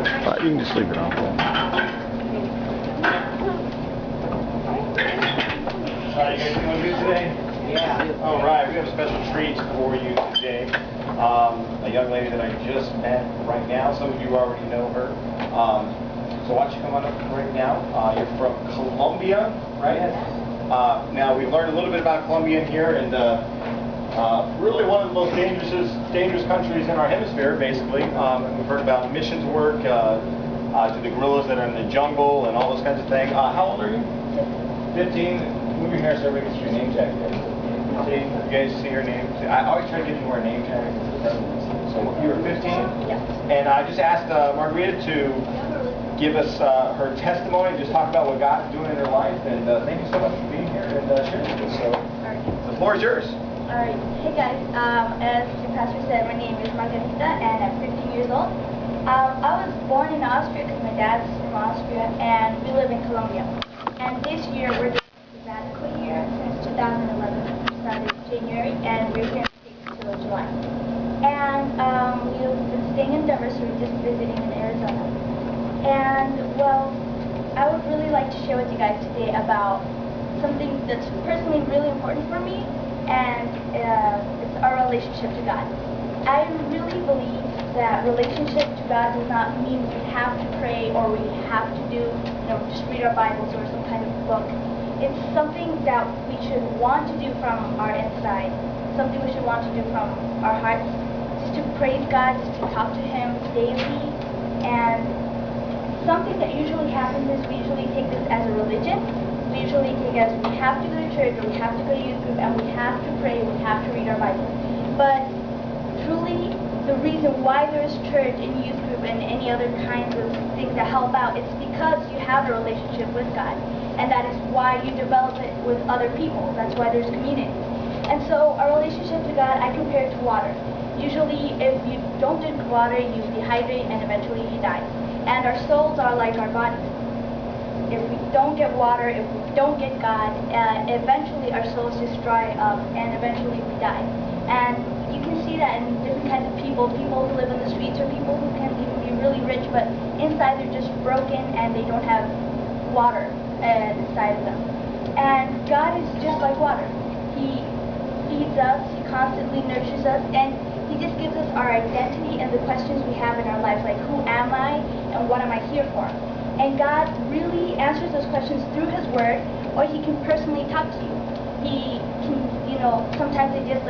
You can just leave it on. How are you guys doing good today? Yeah. All right, we have special treats for you today. A young lady that I just met right now. Some of you already know her. So why don't you come on up right now? You're from Colombia, right? Now we've learned a little bit about Colombia in here, and really one of the most dangerous countries in our hemisphere, basically. And we've heard about missions work, to the guerrillas that are in the jungle and all those kinds of things. How old are you? 15. Move your hair so everybody gets your name tag. 15. You guys see her name? I always try to get you more name tags. So you were 15? Yeah. And I just asked Margarita to give us her testimony, just talk about what God's doing in her life. And thank you so much for being here and sharing with us. So the floor is yours. Alright, hey guys, as your pastor said, my name is Margarita and I'm 15 years old. I was born in Austria because my dad's from Austria and we live in Colombia. And this year we're doing a sabbatical year since 2011, started January, and we're here in the States until July. And we've been staying in Denver, so we're just visiting in Arizona. And well, I would really like to share with you guys today about something that's personally really important for me, and it's our relationship to God. I really believe that relationship to God does not mean we have to pray or we have to do, just read our Bibles or some kind of book. It's something that we should want to do from our inside, something we should want to do from our hearts, just to praise God, just to talk to Him daily. And something that usually happens is we usually take this as a religion. We usually take it as we have to go to church or we have to go to youth group and we have to pray, we have to read our Bible. But truly, the reason why there is church and youth group and any other kinds of things that help out, it's because you have a relationship with God. And that is why you develop it with other people. That's why there's community. And so our relationship to God, I compare it to water. Usually, if you don't drink water, you dehydrate and eventually you die. And our souls are like our bodies. If we don't get water, if we don't get God, eventually our souls just dry up and eventually we die. And you can see that in different kinds of people who live in the streets or people who can even be really rich, but inside they're just broken and they don't have water inside of them. And God is just like water. He feeds us, He constantly nurtures us, and He just gives us our identity and the questions we have in our lives, like who am I and what am I here for? And God really answers those questions through His Word, or He can personally talk to you. He can, sometimes I just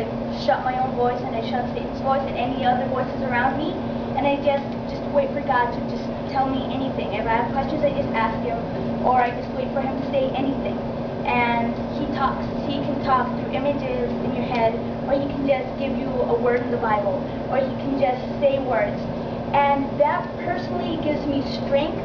shut my own voice and I shut Satan's voice and any other voices around me, and I just wait for God to just tell me anything. If I have questions, I just ask Him, or I just wait for Him to say anything. And He talks. He can talk through images in your head, or He can just give you a word in the Bible, or He can just say words. And that personally gives me strength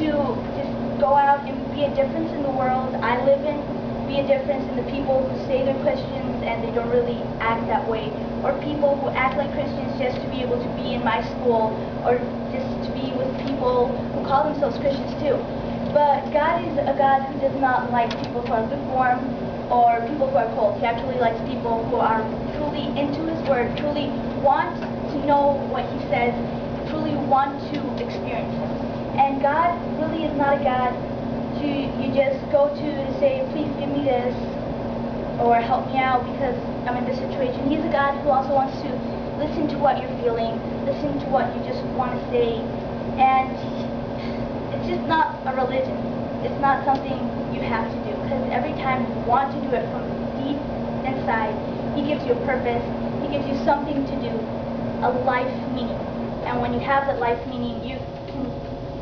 to just go out and be a difference in the world I live in, be a difference in the people who say they're Christians and they don't really act that way, or people who act like Christians just to be able to be in my school, or just to be with people who call themselves Christians too. But God is a God who does not like people who are lukewarm or people who are cold. He actually likes people who are truly into His Word, truly want to know what He says, truly want to experience Him. And God really is not a God you just go to say, please give me this, or help me out because I'm in this situation. He's a God who also wants to listen to what you're feeling, listen to what you just want to say, and it's just not a religion. It's not something you have to do, because every time you want to do it from deep inside, He gives you a purpose, He gives you something to do, a life meaning. And when you have that life meaning, you can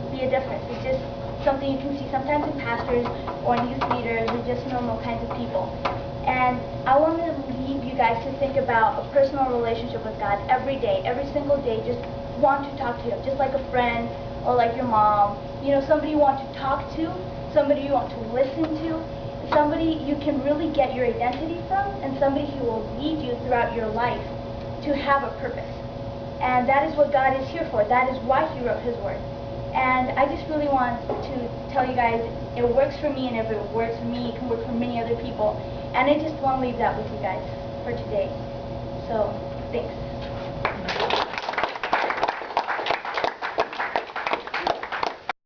be a difference. It's just something you can see sometimes in pastors or in youth leaders or just normal kinds of people. And I want to leave you guys to think about a personal relationship with God every day, every single day. Just want to talk to Him, just like a friend or like your mom. Somebody you want to talk to, somebody you want to listen to, somebody you can really get your identity from, and somebody who will lead you throughout your life to have a purpose. And that is what God is here for. That is why He wrote His Word. And I just really want to tell you guys, it works for me, and if it works for me, it can work for many other people. And I just want to leave that with you guys for today. So, thanks.